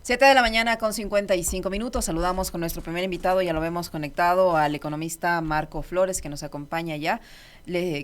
7 de la mañana con 55 minutos. Saludamos con nuestro primer invitado, ya lo vemos conectado, al economista Marco Flores, que nos acompaña ya.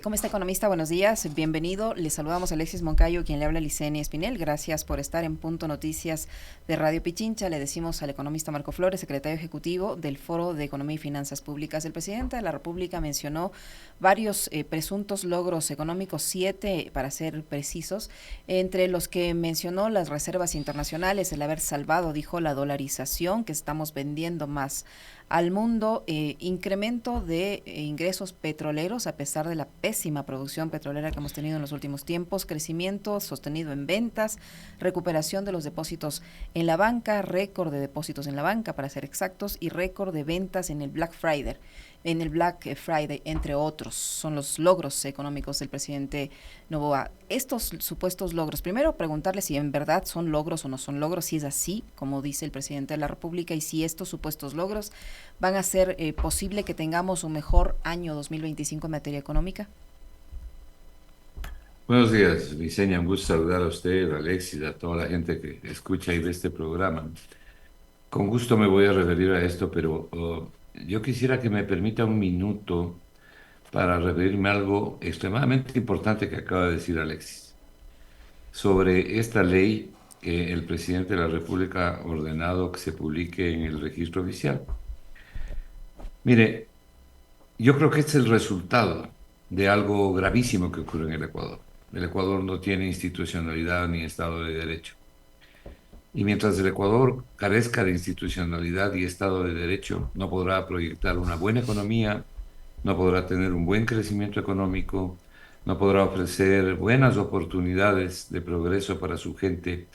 ¿Cómo está, economista? Buenos días, bienvenido. Le saludamos a Alexis Moncayo, quien le habla, Licenia Espinel. Gracias por estar en Punto Noticias de Radio Pichincha. Le decimos al economista Marco Flores, secretario ejecutivo del Foro de Economía y Finanzas Públicas. El presidente de la República mencionó varios presuntos logros económicos, 7 para ser precisos, entre los que mencionó las reservas internacionales, el haber salvado, dijo, la dolarización, que estamos vendiendo más al mundo, incremento de ingresos petroleros a pesar de la pésima producción petrolera que hemos tenido en los últimos tiempos, crecimiento sostenido en ventas, recuperación de los depósitos en la banca, récord de depósitos en la banca para ser exactos, y récord de ventas en el Black Friday, entre otros. Son los logros económicos del presidente Noboa. Estos supuestos logros, primero preguntarle si en verdad son logros o no son logros, si es así, como dice el presidente de la República, y si estos supuestos logros van a hacer posible que tengamos un mejor año 2025 en materia económica. Buenos días, Liceña. Un gusto saludar a usted, a Alexis, a toda la gente que escucha y ve este programa. Con gusto me voy a referir a esto, pero yo quisiera que me permita un minuto para referirme a algo extremadamente importante que acaba de decir Alexis, sobre esta ley que el presidente de la República ha ordenado que se publique en el registro oficial. Mire, yo creo que este es el resultado de algo gravísimo que ocurre en el Ecuador. El Ecuador no tiene institucionalidad ni Estado de Derecho. Y mientras el Ecuador carezca de institucionalidad y Estado de Derecho, no podrá proyectar una buena economía, no podrá tener un buen crecimiento económico, no podrá ofrecer buenas oportunidades de progreso para su gente,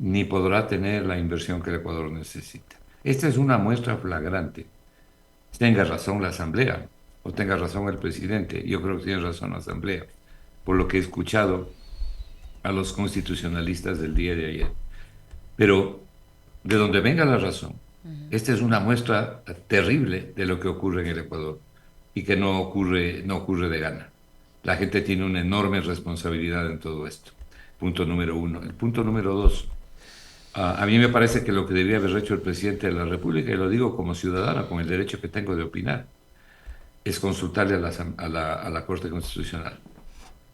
ni podrá tener la inversión que el Ecuador necesita. Esta es una muestra flagrante. Tenga razón la Asamblea o tenga razón el presidente. Yo creo que tiene razón la Asamblea, por lo que he escuchado a los constitucionalistas del día de ayer. Pero de donde venga la razón, esta es una muestra terrible de lo que ocurre en el Ecuador y que no ocurre de gana. La gente tiene una enorme responsabilidad en todo esto. Punto número uno. El punto número dos. A mí me parece que lo que debería haber hecho el presidente de la República, y lo digo como ciudadano, con el derecho que tengo de opinar, es consultarle a la Corte Constitucional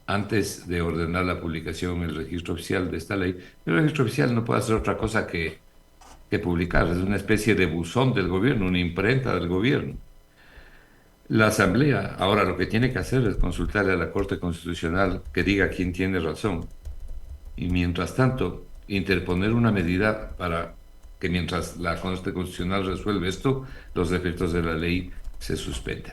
antes de ordenar la publicación en el registro oficial de esta ley. El registro oficial no puede hacer otra cosa que publicar, es una especie de buzón del gobierno, una imprenta del gobierno. La Asamblea ahora lo que tiene que hacer es consultarle a la Corte Constitucional que diga quién tiene razón y mientras tanto interponer una medida para que mientras la Corte Constitucional resuelve esto, los efectos de la ley se suspendan.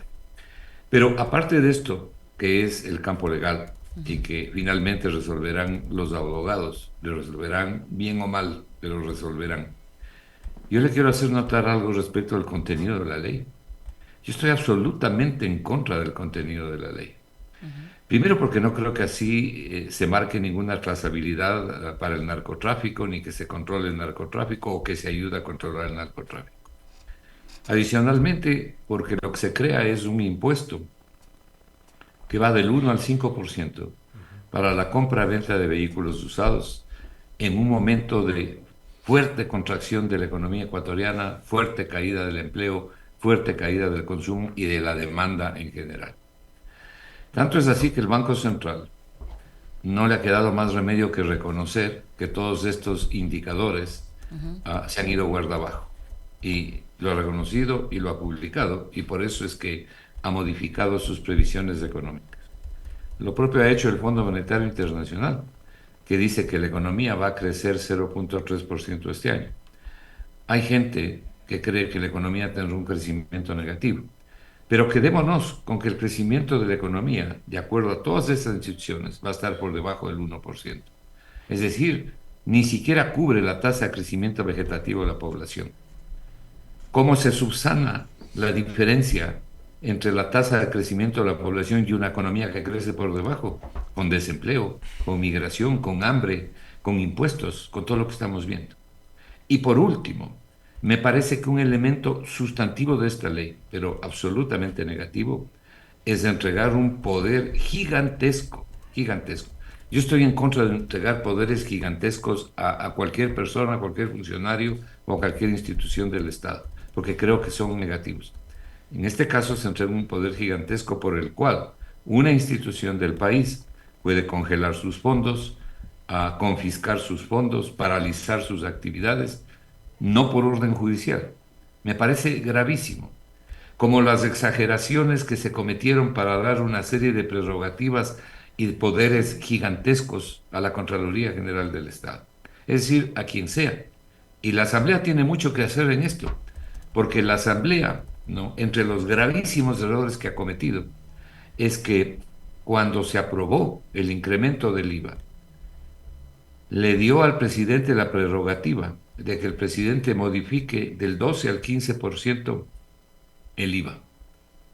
Pero aparte de esto, que es el campo legal y que finalmente resolverán los abogados, lo resolverán bien o mal, pero lo resolverán. Yo le quiero hacer notar algo respecto al contenido de la ley. Yo estoy absolutamente en contra del contenido de la ley. Primero porque no creo que así se marque ninguna trazabilidad para el narcotráfico, ni que se controle el narcotráfico o que se ayude a controlar el narcotráfico. Adicionalmente, porque lo que se crea es un impuesto que va del 1 al 5% para la compra-venta de vehículos usados en un momento de fuerte contracción de la economía ecuatoriana, fuerte caída del empleo, fuerte caída del consumo y de la demanda en general. Tanto es así que el Banco Central no le ha quedado más remedio que reconocer que todos estos indicadores se han ido guarda abajo. Y lo ha reconocido y lo ha publicado, y por eso es que ha modificado sus previsiones económicas. Lo propio ha hecho el Fondo Monetario Internacional, que dice que la economía va a crecer 0,3% este año. Hay gente que cree que la economía tendrá un crecimiento negativo, pero quedémonos con que el crecimiento de la economía, de acuerdo a todas estas instituciones, va a estar por debajo del 1%. Es decir, ni siquiera cubre la tasa de crecimiento vegetativo de la población. ¿Cómo se subsana la diferencia entre la tasa de crecimiento de la población y una economía que crece por debajo? Con desempleo, con migración, con hambre, con impuestos, con todo lo que estamos viendo. Y por último, me parece que un elemento sustantivo de esta ley, pero absolutamente negativo, es entregar un poder gigantesco, gigantesco, Yo estoy en contra de entregar poderes gigantescos a cualquier persona, a cualquier funcionario o a cualquier institución del Estado, porque creo que son negativos. En este caso se entrega un poder gigantesco por el cual una institución del país puede congelar sus fondos, confiscar sus fondos, paralizar sus actividades, no por orden judicial. Me parece gravísimo, como las exageraciones que se cometieron para dar una serie de prerrogativas y poderes gigantescos a la Contraloría General del Estado, es decir, a quien sea. Y la Asamblea tiene mucho que hacer en esto, porque la Asamblea, ¿no? Entre los gravísimos errores que ha cometido, es que cuando se aprobó el incremento del IVA, le dio al presidente la prerrogativa de que el presidente modifique del 12 al 15% el IVA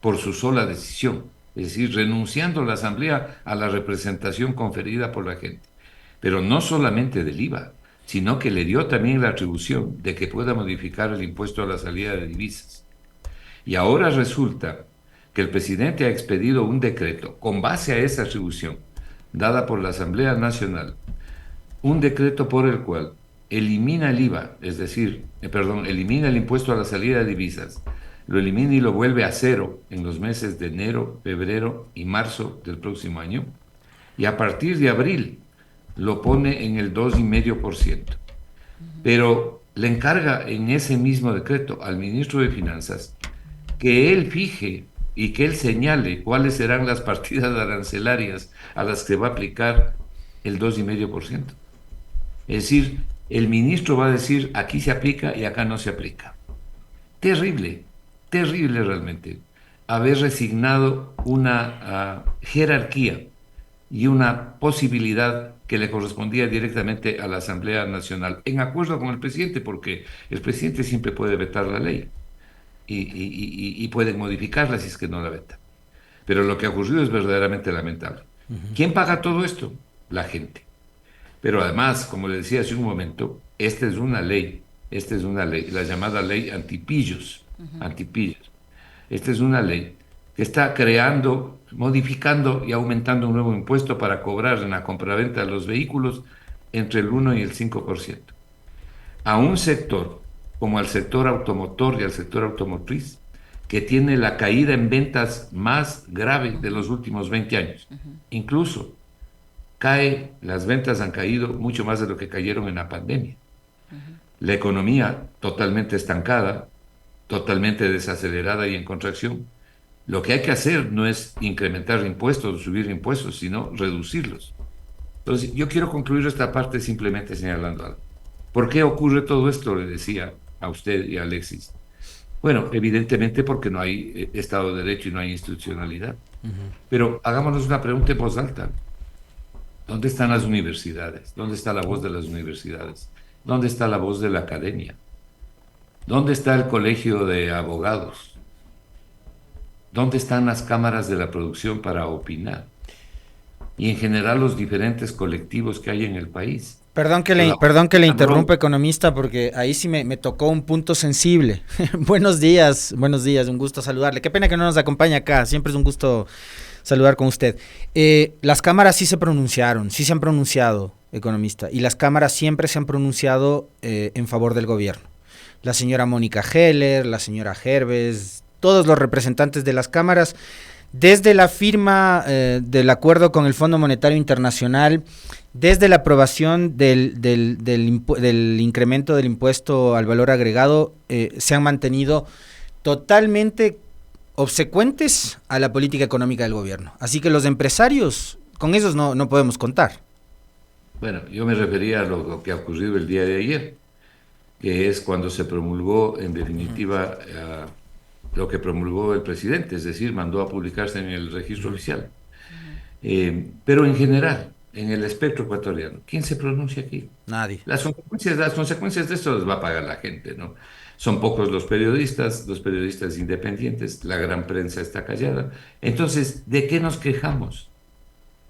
por su sola decisión, es decir, renunciando la Asamblea a la representación conferida por la gente. Pero no solamente del IVA, sino que le dio también la atribución de que pueda modificar el impuesto a la salida de divisas. Y ahora resulta que el presidente ha expedido un decreto con base a esa atribución dada por la Asamblea Nacional, un decreto por el cual elimina el IVA, es decir, elimina el impuesto a la salida de divisas, lo elimina y lo vuelve a cero en los meses de enero, febrero y marzo del próximo año, y a partir de abril lo pone en el 2,5%. Pero le encarga en ese mismo decreto al ministro de Finanzas que él fije y que él señale cuáles serán las partidas arancelarias a las que va a aplicar el 2,5%. Es decir, el ministro va a decir aquí se aplica y acá no se aplica. Terrible, terrible realmente haber resignado una jerarquía y una posibilidad que le correspondía directamente a la Asamblea Nacional, en acuerdo con el presidente, porque el presidente siempre puede vetar la ley y puede modificarla si es que no la veta. Pero lo que ha ocurrido es verdaderamente lamentable. ¿Quién paga todo esto? La gente. Pero además, como le decía hace un momento, esta es una ley, la llamada ley antipillos, antipillos. Esta es una ley que está creando, modificando y aumentando un nuevo impuesto para cobrar en la compraventa de los vehículos entre el 1 y el 5%. A un sector como el sector automotor y el sector automotriz, que tiene la caída en ventas más grave de los últimos 20 años. Incluso las ventas han caído mucho más de lo que cayeron en la pandemia. La economía totalmente estancada, totalmente desacelerada y en contracción. Lo que hay que hacer no es incrementar impuestos o subir impuestos, sino reducirlos. Entonces, yo quiero concluir esta parte simplemente señalando algo. ¿Por qué ocurre todo esto? Le decía a usted y a Alexis. Bueno, evidentemente porque no hay Estado de Derecho y no hay institucionalidad. Pero hagámonos una pregunta en voz alta. ¿Dónde están las universidades? ¿Dónde está la voz de las universidades? ¿Dónde está la voz de la academia? ¿Dónde está el colegio de abogados? ¿Dónde están las cámaras de la producción para opinar? Y en general los diferentes colectivos que hay en el país. Perdón que le interrumpa, economista, porque ahí sí me tocó un punto sensible. Buenos días, un gusto saludarle. Qué pena que no nos acompañe acá, siempre es un gusto saludar con usted. Las cámaras sí se han pronunciado, economista, y las cámaras siempre se han pronunciado en favor del gobierno. La señora Mónica Heller, la señora Herbes, todos los representantes de las cámaras, desde la firma del acuerdo con el Fondo Monetario Internacional, desde la aprobación del incremento del impuesto al valor agregado, se han mantenido totalmente obsecuentes a la política económica del gobierno. Así que los empresarios, con esos no podemos contar. Bueno, yo me refería a lo que ha ocurrido el día de ayer, que es cuando se promulgó, en definitiva, lo que promulgó el presidente, es decir, mandó a publicarse en el registro oficial. Pero en general, en el espectro ecuatoriano, ¿quién se pronuncia aquí? Nadie. Las consecuencias de esto las va a pagar la gente, ¿no? Son pocos los periodistas independientes, la gran prensa está callada. Entonces, ¿de qué nos quejamos?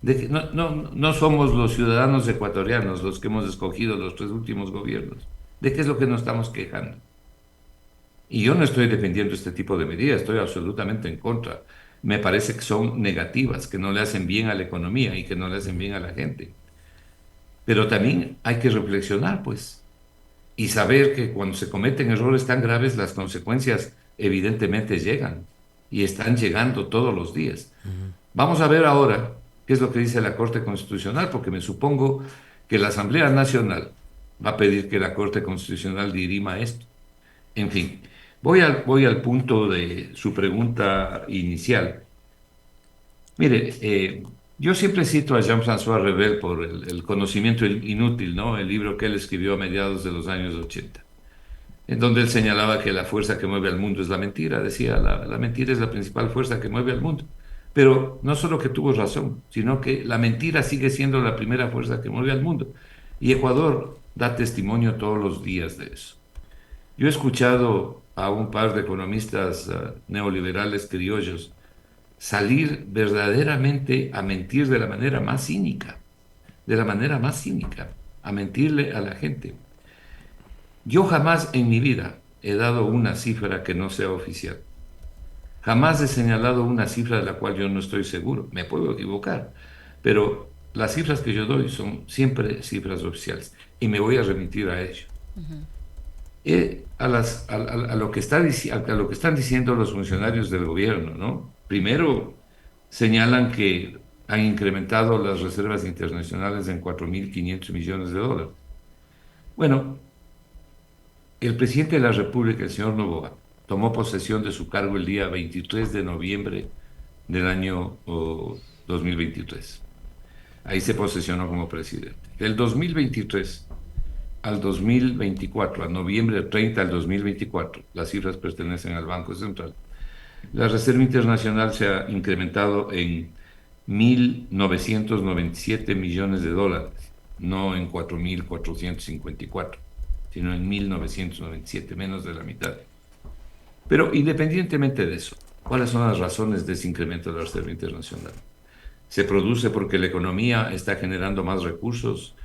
No somos los ciudadanos ecuatorianos los que hemos escogido los 3 últimos gobiernos. ¿De qué es lo que nos estamos quejando? Y yo no estoy defendiendo este tipo de medidas, estoy absolutamente en contra. Me parece que son negativas, que no le hacen bien a la economía y que no le hacen bien a la gente. Pero también hay que reflexionar, pues, y saber que cuando se cometen errores tan graves, las consecuencias evidentemente llegan y están llegando todos los días. Vamos a ver ahora qué es lo que dice la Corte Constitucional, porque me supongo que la Asamblea Nacional va a pedir que la Corte Constitucional dirima esto. En fin, voy al punto de su pregunta inicial. Mire, yo siempre cito a Jean-François Revel por el conocimiento inútil, ¿no? El libro que él escribió a mediados de los años 80, en donde él señalaba que la fuerza que mueve al mundo es la mentira. Decía, la mentira es la principal fuerza que mueve al mundo. Pero no solo que tuvo razón, sino que la mentira sigue siendo la primera fuerza que mueve al mundo. Y Ecuador da testimonio todos los días de eso. Yo he escuchado a un par de economistas neoliberales criollos salir verdaderamente a mentir de la manera más cínica, de la manera más cínica, a mentirle a la gente. Yo jamás en mi vida he dado una cifra que no sea oficial. Jamás he señalado una cifra de la cual yo no estoy seguro. Me puedo equivocar, pero las cifras que yo doy son siempre cifras oficiales y me voy a remitir a ello. A lo que a lo que están diciendo los funcionarios del gobierno, ¿no? Primero señalan que han incrementado las reservas internacionales en 4.500 millones de dólares. Bueno, el presidente de la República, el señor Noboa, tomó posesión de su cargo el día 23 de noviembre del año 2023. Ahí se posesionó como presidente. Del 2023 al 2024, a noviembre 30 al 2024, las cifras pertenecen al Banco Central, la Reserva Internacional se ha incrementado en 1.997 millones de dólares, no en 4.454, sino en 1.997, menos de la mitad. Pero independientemente de eso, ¿cuáles son las razones de ese incremento de la Reserva Internacional? ¿Se produce porque la economía está generando más recursos,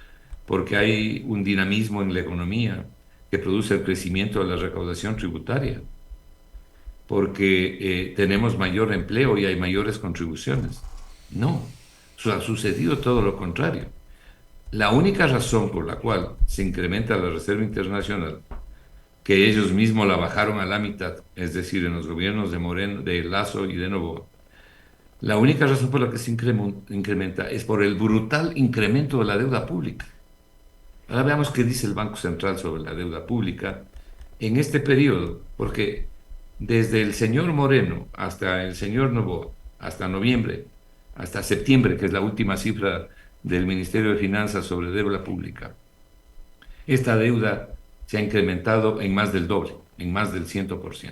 porque hay un dinamismo en la economía que produce el crecimiento de la recaudación tributaria, porque tenemos mayor empleo y hay mayores contribuciones? No, ha sucedido todo lo contrario. La única razón por la cual se incrementa la Reserva Internacional, que ellos mismos la bajaron a la mitad, es decir, en los gobiernos de Moreno, de Lasso y de Noboa, la única razón por la que se incrementa es por el brutal incremento de la deuda pública. Ahora veamos qué dice el Banco Central sobre la deuda pública en este periodo, porque desde el señor Moreno hasta el señor Noboa, hasta noviembre, hasta septiembre, que es la última cifra del Ministerio de Finanzas sobre deuda pública, esta deuda se ha incrementado en más del doble, en más del 100%.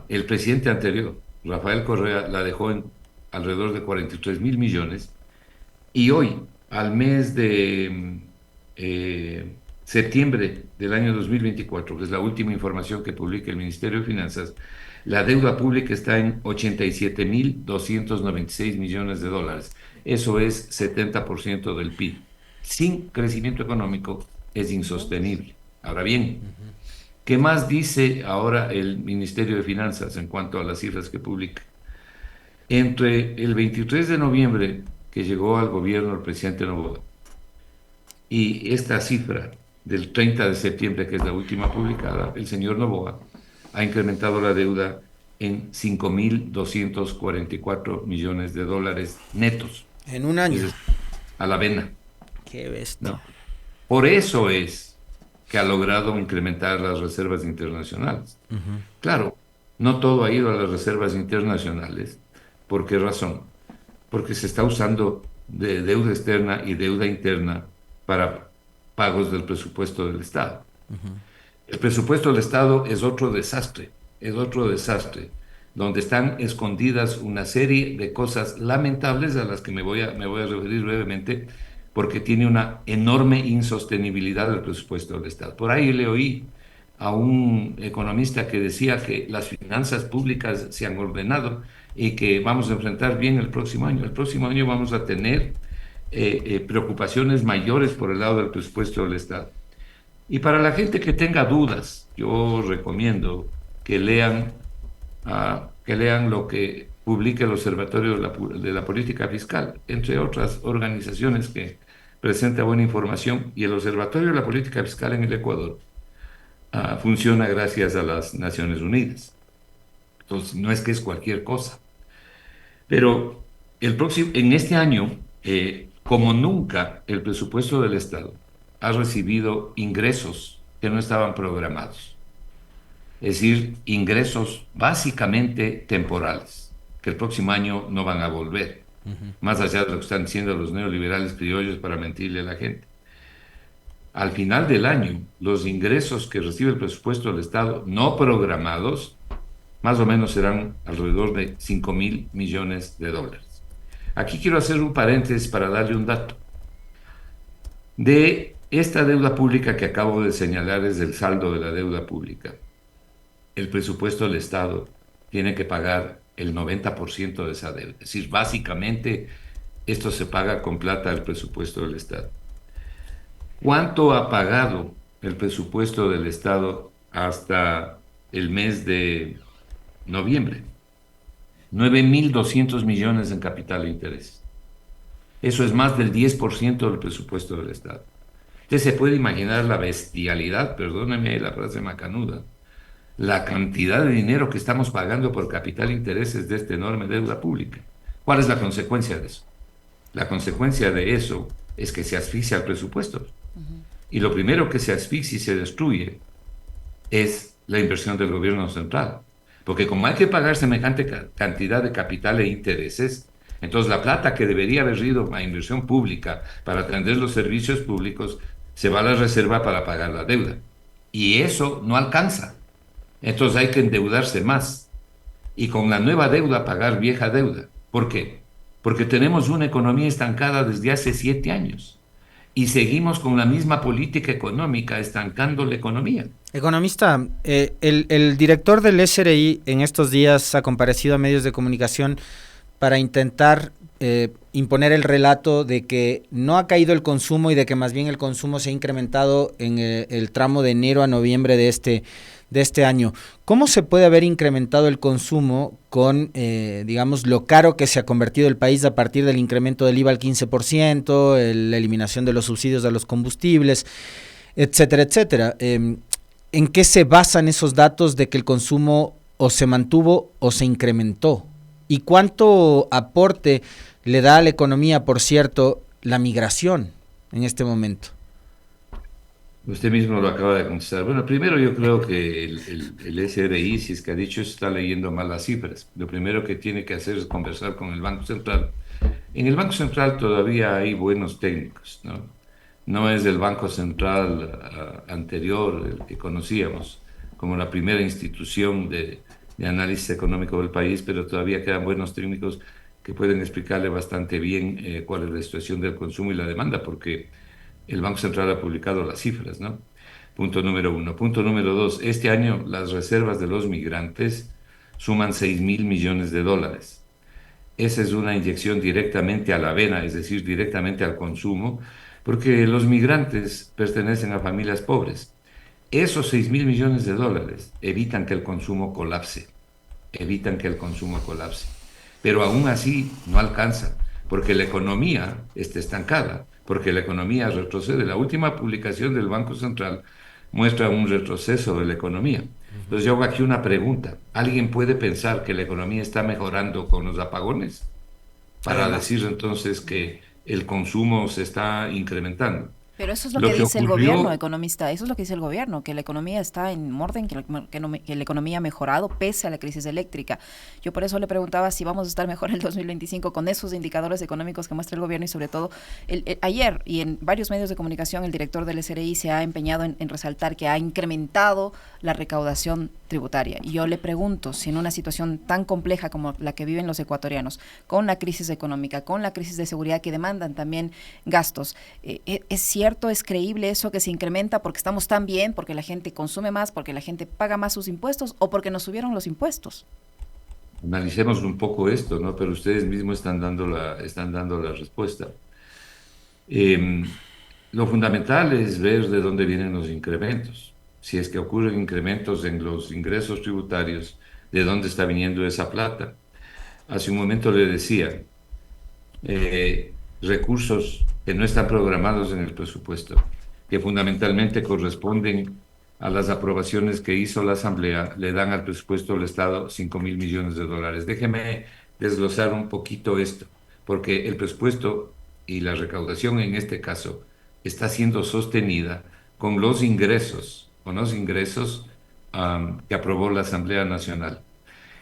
El presidente anterior, Rafael Correa, la dejó en alrededor de 43.000 millones, y hoy, al mes de septiembre del año 2024, que es la última información que publica el Ministerio de Finanzas, la deuda pública está en 87.296 millones de dólares. Eso es 70% del PIB. Sin crecimiento económico es insostenible. Ahora bien, ¿qué más dice ahora el Ministerio de Finanzas en cuanto a las cifras que publica? Entre el 23 de noviembre, que llegó al gobierno el presidente Noboa, y esta cifra del 30 de septiembre, que es la última publicada, el señor Noboa ha incrementado la deuda en 5.244 millones de dólares netos. En un año. A la vena. Qué bestia. ¿No? Por eso es que ha logrado incrementar las reservas internacionales. Claro, no todo ha ido a las reservas internacionales. ¿Por qué razón? Porque se está usando de deuda externa y deuda interna para pagos del presupuesto del Estado. El presupuesto del Estado es otro desastre, donde están escondidas una serie de cosas lamentables a las que me voy a referir brevemente, porque tiene una enorme insostenibilidad del presupuesto del Estado. Por ahí le oí a un economista que decía que las finanzas públicas se han ordenado y que vamos a enfrentar bien el próximo año. El próximo año vamos a tener preocupaciones mayores por el lado del presupuesto del Estado. Y para la gente que tenga dudas, yo recomiendo que lean lo que publica el Observatorio de la Política Fiscal, entre otras organizaciones que presenta buena información y el Observatorio de la Política Fiscal en el Ecuador funciona gracias a las Naciones Unidas. Entonces, no es que es cualquier cosa. Pero en este año, como nunca, el presupuesto del Estado ha recibido ingresos que no estaban programados. Es decir, ingresos básicamente temporales, que el próximo año no van a volver, más allá de lo que están diciendo los neoliberales criollos para mentirle a la gente. Al final del año, los ingresos que recibe el presupuesto del Estado no programados, más o menos serán alrededor de 5.000 millones de dólares. Aquí quiero hacer un paréntesis para darle un dato. De esta deuda pública que acabo de señalar, es el saldo de la deuda pública. El presupuesto del Estado tiene que pagar el 90% de esa deuda. Es decir, básicamente esto se paga con plata del presupuesto del Estado. ¿Cuánto ha pagado el presupuesto del Estado hasta el mes de noviembre? 9.200 millones en capital e intereses. Eso es más del 10% del presupuesto del Estado. Usted se puede imaginar la bestialidad, perdóneme la frase macanuda, la cantidad de dinero que estamos pagando por capital e intereses de esta enorme deuda pública. ¿Cuál es la consecuencia de eso? La consecuencia de eso es que se asfixia el presupuesto. Y lo primero que se asfixia y se destruye es la inversión del gobierno central. Porque como hay que pagar semejante cantidad de capital e intereses, entonces la plata que debería haber ido a inversión pública para atender los servicios públicos se va a la reserva para pagar la deuda. Y eso no alcanza. Entonces hay que endeudarse más. Y con la nueva deuda pagar vieja deuda. ¿Por qué? Porque tenemos una economía estancada desde hace 7 años. Y seguimos con la misma política económica, estancando la economía. Economista, el director del SRI en estos días ha comparecido a medios de comunicación para intentar imponer el relato de que no ha caído el consumo y de que más bien el consumo se ha incrementado en el tramo de enero a noviembre de este año. ¿Cómo se puede haber incrementado el consumo con, digamos, lo caro que se ha convertido el país a partir del incremento del IVA al 15%, la eliminación de los subsidios a los combustibles, etcétera, etcétera? ¿En qué se basan esos datos de que el consumo o se mantuvo o se incrementó? ¿Y cuánto aporte le da a la economía, por cierto, la migración en este momento? Usted mismo lo acaba de contestar. Bueno, primero yo creo que el SRI, si es que ha dicho eso, está leyendo mal las cifras. Lo primero que tiene que hacer es conversar con el Banco Central. En el Banco Central todavía hay buenos técnicos, ¿no? No es el Banco Central anterior, el que conocíamos, como la primera institución de análisis económico del país, pero todavía quedan buenos técnicos que pueden explicarle bastante bien cuál es la situación del consumo y la demanda, porque el Banco Central ha publicado las cifras, ¿no? Punto número 1. Punto número 2. Este año las reservas de los migrantes suman 6.000 millones de dólares. Esa es una inyección directamente a la vena, es decir, directamente al consumo, porque los migrantes pertenecen a familias pobres. Esos 6.000 millones de dólares evitan que el consumo colapse, pero aún así no alcanza, porque la economía está estancada, porque la economía retrocede. La última publicación del Banco Central muestra un retroceso de la economía. Entonces yo hago aquí una pregunta. ¿Alguien puede pensar que la economía está mejorando con los apagones? Para decir entonces que el consumo se está incrementando. Pero eso es lo que dice el gobierno, economista, eso es lo que dice el gobierno, que la economía está en orden, que la economía ha mejorado pese a la crisis eléctrica. Yo por eso le preguntaba si vamos a estar mejor en el 2025 con esos indicadores económicos que muestra el gobierno y sobre todo, ayer y en varios medios de comunicación el director del SRI se ha empeñado en resaltar que ha incrementado la recaudación tributaria. Y yo le pregunto si en una situación tan compleja como la que viven los ecuatorianos, con la crisis económica, con la crisis de seguridad que demandan también gastos, ¿es cierto, es creíble eso que se incrementa porque estamos tan bien, porque la gente consume más, porque la gente paga más sus impuestos o porque nos subieron los impuestos? Analicemos un poco esto, ¿no? Pero ustedes mismos están dando la respuesta. Lo fundamental es ver de dónde vienen los incrementos. Si es que ocurren incrementos en los ingresos tributarios, ¿de dónde está viniendo esa plata? Hace un momento le decía, recursos que no están programados en el presupuesto, que fundamentalmente corresponden a las aprobaciones que hizo la Asamblea, le dan al presupuesto del Estado 5.000 millones de dólares. Déjeme desglosar un poquito esto, porque el presupuesto y la recaudación en este caso está siendo sostenida con los ingresos, que aprobó la Asamblea Nacional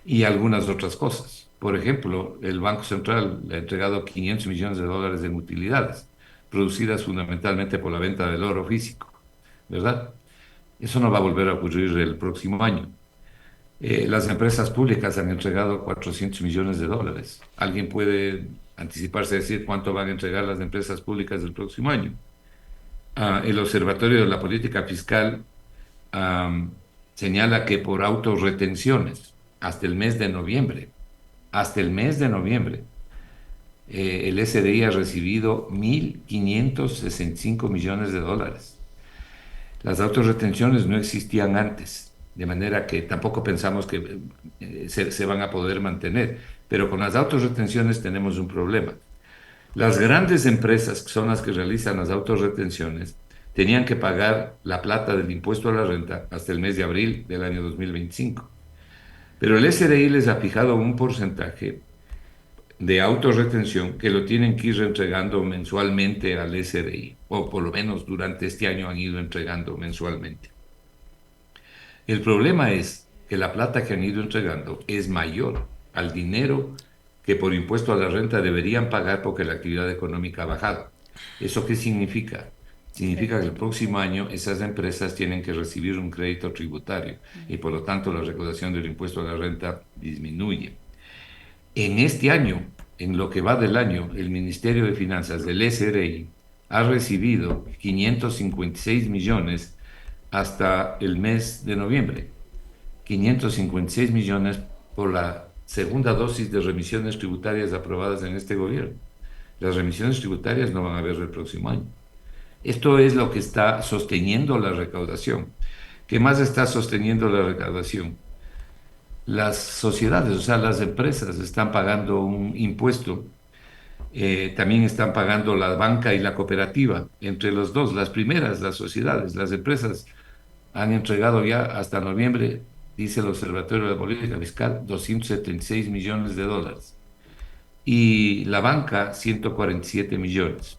y algunas otras cosas. Por ejemplo, el Banco Central le ha entregado 500 millones de dólares en utilidades, producidas fundamentalmente por la venta del oro físico, ¿verdad? Eso no va a volver a ocurrir el próximo año. Las empresas públicas han entregado 400 millones de dólares. ¿Alguien puede anticiparse a decir cuánto van a entregar las empresas públicas el próximo año? El Observatorio de la Política Fiscal señala que por autorretenciones, hasta el mes de noviembre, el SDI ha recibido 1.565 millones de dólares. Las autorretenciones no existían antes, de manera que tampoco pensamos que se van a poder mantener. Pero con las autorretenciones tenemos un problema. Las grandes empresas, que son las que realizan las autorretenciones, tenían que pagar la plata del impuesto a la renta hasta el mes de abril del año 2025. Pero el SRI les ha fijado un porcentaje de autorretención que lo tienen que ir entregando mensualmente al SRI, o por lo menos durante este año han ido entregando mensualmente. El problema es que la plata que han ido entregando es mayor al dinero que por impuesto a la renta deberían pagar porque la actividad económica ha bajado. ¿Eso qué significa? Significa que el próximo año esas empresas tienen que recibir un crédito tributario y por lo tanto la recaudación del impuesto a la renta disminuye. En este año, en lo que va del año, el Ministerio de Finanzas del SRI ha recibido 556 millones hasta el mes de noviembre. 556 millones por la segunda dosis de remisiones tributarias aprobadas en este gobierno. Las remisiones tributarias no van a haber el próximo año. Esto es lo que está sosteniendo la recaudación. ¿Qué más está sosteniendo la recaudación? Las sociedades, o sea, las empresas están pagando un impuesto, también están pagando la banca y la cooperativa, entre los dos, las primeras, las sociedades, las empresas han entregado ya hasta noviembre, dice el Observatorio de la Política Fiscal, 276 millones de dólares y la banca 147 millones.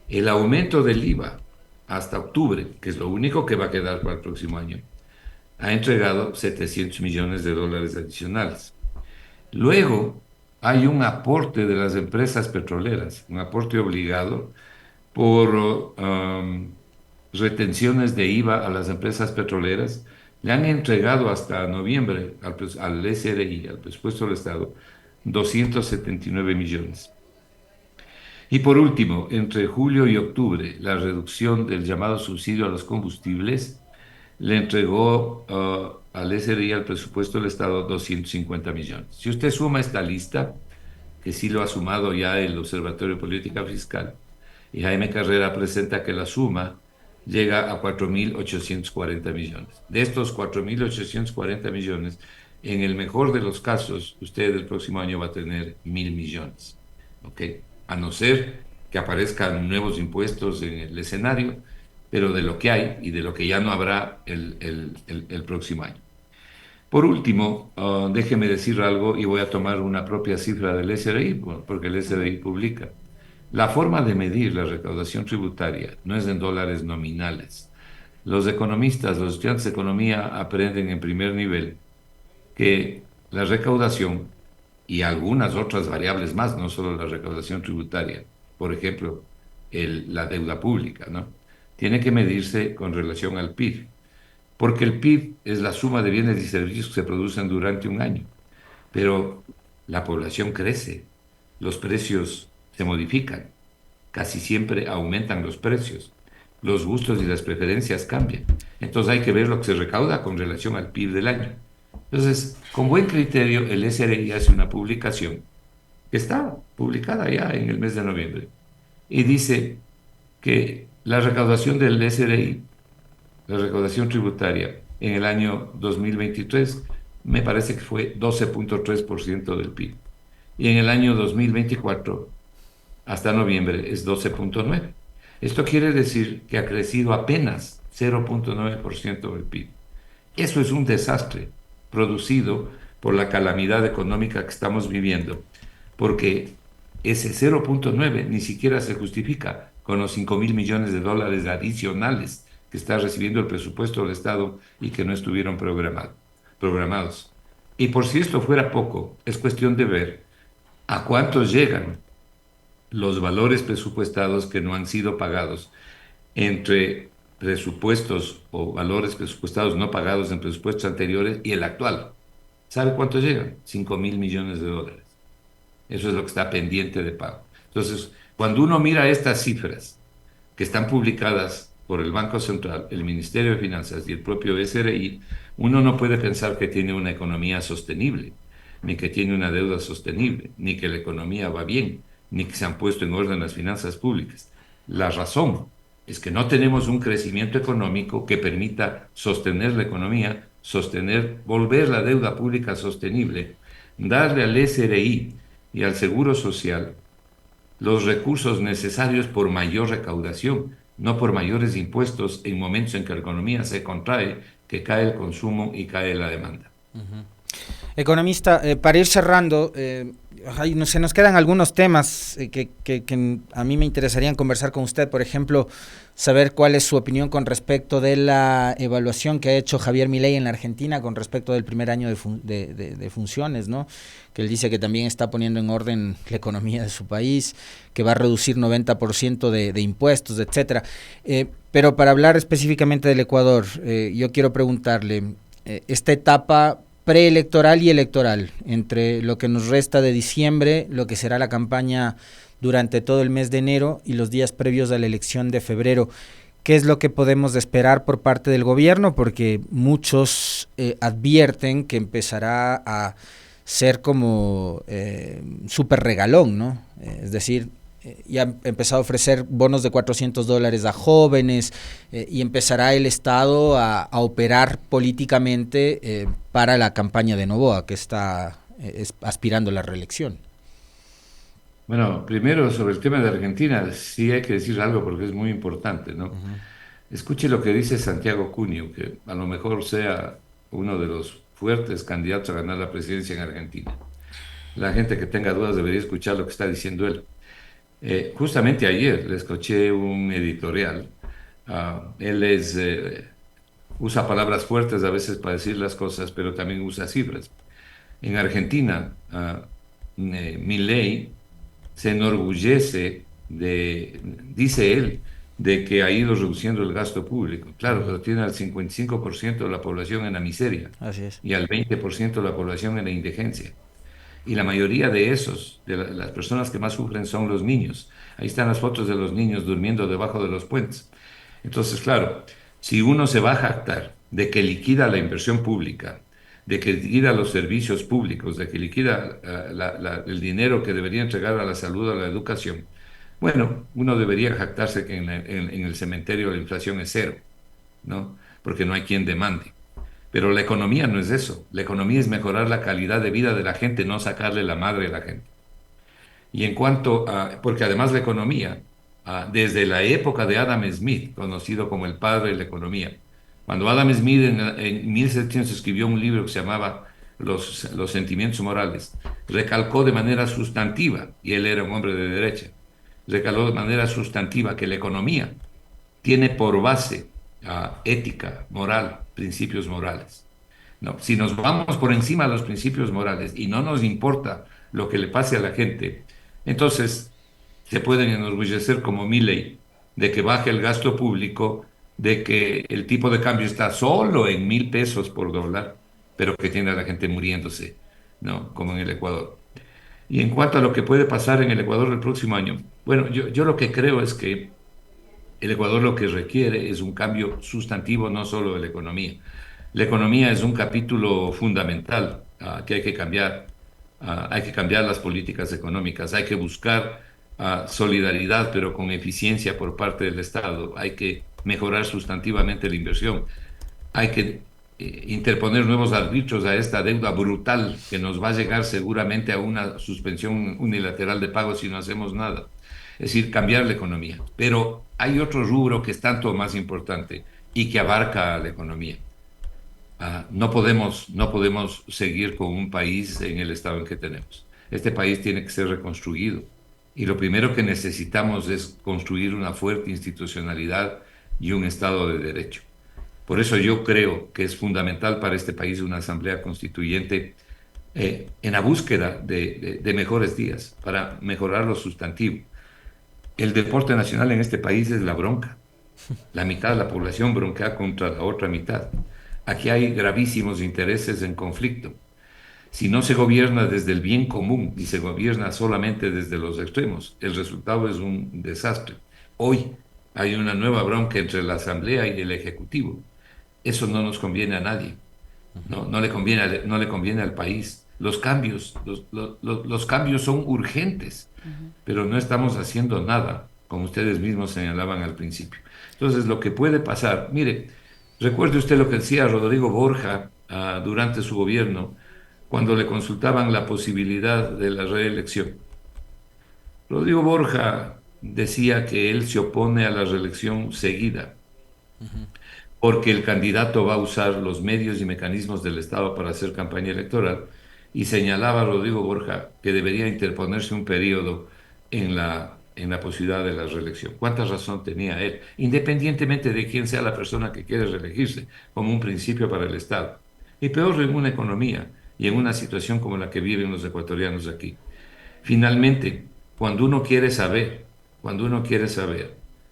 El aumento del IVA hasta octubre, que es lo único que va a quedar para el próximo año, ha entregado 700 millones de dólares adicionales. Luego hay un aporte de las empresas petroleras, un aporte obligado por retenciones de IVA a las empresas petroleras. Le han entregado hasta noviembre al SRI, al presupuesto del Estado, 279 millones. Y por último, entre julio y octubre, la reducción del llamado subsidio a los combustibles le entregó al SRI, al presupuesto del Estado, 250 millones. Si usted suma esta lista, que sí lo ha sumado ya el Observatorio de Política Fiscal, y Jaime Carrera presenta que la suma llega a 4.840 millones. De estos 4.840 millones, en el mejor de los casos, usted el próximo año va a tener 1.000 millones. ¿Ok? A no ser que aparezcan nuevos impuestos en el escenario, pero de lo que hay y de lo que ya no habrá el próximo año. Por último, déjeme decir algo y voy a tomar una propia cifra del SRI, porque el SRI publica. La forma de medir la recaudación tributaria no es en dólares nominales. Los economistas, los estudiantes de economía aprenden en primer nivel que la recaudación y algunas otras variables más, no solo la recaudación tributaria, por ejemplo, la deuda pública, ¿no? Tiene que medirse con relación al PIB, porque el PIB es la suma de bienes y servicios que se producen durante un año, pero la población crece, los precios se modifican, casi siempre aumentan los precios, los gustos y las preferencias cambian, entonces hay que ver lo que se recauda con relación al PIB del año. Entonces, con buen criterio, el SRI hace una publicación que está publicada ya en el mes de noviembre y dice que la recaudación del SRI, la recaudación tributaria en el año 2023, me parece que fue 12.3% del PIB. Y en el año 2024 hasta noviembre es 12.9. Esto quiere decir que ha crecido apenas 0.9% del PIB. Eso es un desastre producido por la calamidad económica que estamos viviendo, porque ese 0.9 ni siquiera se justifica con los 5.000 millones de dólares adicionales que está recibiendo el presupuesto del Estado y que no estuvieron programados. Y por si esto fuera poco, es cuestión de ver a cuántos llegan los valores presupuestados que no han sido pagados entre presupuestos o valores presupuestados no pagados en presupuestos anteriores y el actual. ¿Sabe cuánto llegan? 5.000 millones de dólares. Eso es lo que está pendiente de pago. Entonces, cuando uno mira estas cifras que están publicadas por el Banco Central, el Ministerio de Finanzas y el propio SRI, uno no puede pensar que tiene una economía sostenible, ni que tiene una deuda sostenible, ni que la economía va bien, ni que se han puesto en orden las finanzas públicas. La razón es que no tenemos un crecimiento económico que permita sostener la economía, volver la deuda pública sostenible, darle al SRI y al Seguro Social los recursos necesarios por mayor recaudación, no por mayores impuestos en momentos en que la economía se contrae, que cae el consumo y cae la demanda. Economista, para ir cerrando, se nos quedan algunos temas que a mí me interesarían conversar con usted. Por ejemplo, saber cuál es su opinión con respecto de la evaluación que ha hecho Javier Milei en la Argentina con respecto del primer año de funciones, ¿no? Que él dice que también está poniendo en orden la economía de su país, que va a reducir 90% de impuestos, etcétera. Pero para hablar específicamente del Ecuador, yo quiero preguntarle, esta etapa preelectoral y electoral, entre lo que nos resta de diciembre, lo que será la campaña durante todo el mes de enero y los días previos a la elección de febrero, ¿qué es lo que podemos esperar por parte del gobierno? Porque muchos advierten que empezará a ser como súper regalón, ¿no? Es decir, ya ha empezado a ofrecer bonos de $400 a jóvenes y empezará el Estado a operar políticamente para la campaña de Noboa, que está aspirando a la reelección. Bueno, primero sobre el tema de Argentina, sí hay que decir algo porque es muy importante, ¿no? Escuche lo que dice Santiago Cunio, que a lo mejor sea uno de los fuertes candidatos a ganar la presidencia en Argentina. La gente que tenga dudas debería escuchar lo que está diciendo él. Justamente ayer le escuché un editorial. Él usa palabras fuertes a veces para decir las cosas, pero también usa cifras. En Argentina, Milei se enorgullece dice él, de que ha ido reduciendo el gasto público. Claro, pero tiene al 55% de la población en la miseria. Así es. Y al 20% de la población en la indigencia. Y la mayoría de las personas que más sufren son los niños. Ahí están las fotos de los niños durmiendo debajo de los puentes. Entonces, claro, si uno se va a jactar de que liquida la inversión pública, de que liquida los servicios públicos, de que liquida el dinero que debería entregar a la salud, a la educación, bueno, uno debería jactarse que en el cementerio la inflación es cero, ¿no? Porque no hay quien demande. Pero la economía no es eso. La economía es mejorar la calidad de vida de la gente, no sacarle la madre a la gente. Y en cuanto a, porque además la economía, desde la época de Adam Smith, conocido como el padre de la economía, cuando Adam Smith en 1700 escribió un libro que se llamaba Los sentimientos morales, recalcó de manera sustantiva, y él era un hombre de derecha, recalcó de manera sustantiva que la economía tiene por base ética, moral, principios morales. No, si nos vamos por encima de los principios morales y no nos importa lo que le pase a la gente, entonces se pueden enorgullecer como Milei de que baje el gasto público, de que el tipo de cambio está solo en 1.000 pesos por dólar, pero que tiene a la gente muriéndose, ¿no? Como en el Ecuador. Y en cuanto a lo que puede pasar en el Ecuador el próximo año, bueno, yo lo que creo es que el Ecuador lo que requiere es un cambio sustantivo, no solo de la economía. La economía es un capítulo fundamental que hay que cambiar. Hay que cambiar las políticas económicas, hay que buscar solidaridad, pero con eficiencia por parte del Estado. Hay que mejorar sustantivamente la inversión. Hay que interponer nuevos árbitros a esta deuda brutal que nos va a llegar seguramente a una suspensión unilateral de pagos si no hacemos nada. Es decir, cambiar la economía. Pero hay otro rubro que es tanto más importante y que abarca la economía. No podemos seguir con un país en el estado en que tenemos. Este país tiene que ser reconstruido. Y lo primero que necesitamos es construir una fuerte institucionalidad y un Estado de Derecho. Por eso yo creo que es fundamental para este país una asamblea constituyente en la búsqueda de mejores días, para mejorar lo sustantivo. El deporte nacional en este país es la bronca. La mitad de la población bronquea contra la otra mitad. Aquí hay gravísimos intereses en conflicto. Si no se gobierna desde el bien común y se gobierna solamente desde los extremos, el resultado es un desastre. Hoy hay una nueva bronca entre la Asamblea y el Ejecutivo. Eso no nos conviene a nadie. No le conviene al país. Los cambios son urgentes, pero no estamos haciendo nada, como ustedes mismos señalaban al principio. Entonces, lo que puede pasar, mire, recuerde usted lo que decía Rodrigo Borja durante su gobierno, cuando le consultaban la posibilidad de la reelección. Rodrigo Borja decía que él se opone a la reelección seguida, porque el candidato va a usar los medios y mecanismos del Estado para hacer campaña electoral, y señalaba a Rodrigo Borja que debería interponerse un periodo en la posibilidad de la reelección. ¿Cuánta razón tenía él? Independientemente de quién sea la persona que quiere reelegirse, como un principio para el Estado. Y peor en una economía y en una situación como la que viven los ecuatorianos aquí. Finalmente, cuando uno quiere saber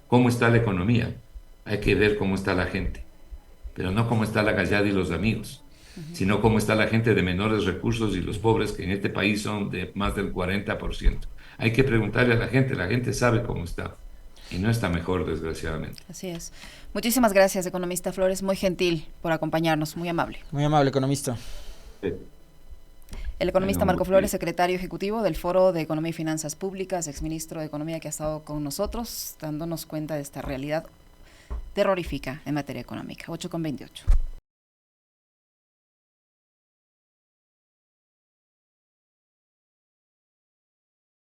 cómo está la economía, hay que ver cómo está la gente, pero no cómo está la gallada y los amigos, sino cómo está la gente de menores recursos y los pobres, que en este país son de más del 40%. Hay que preguntarle a la gente sabe cómo está, y no está mejor, desgraciadamente. Así es. Muchísimas gracias, economista Flores, muy gentil por acompañarnos, muy amable. Muy amable, economista. Sí. El economista Marco Flores, secretario ejecutivo del Foro de Economía y Finanzas Públicas, exministro de Economía, que ha estado con nosotros, dándonos cuenta de esta realidad terrorífica en materia económica. 8:28.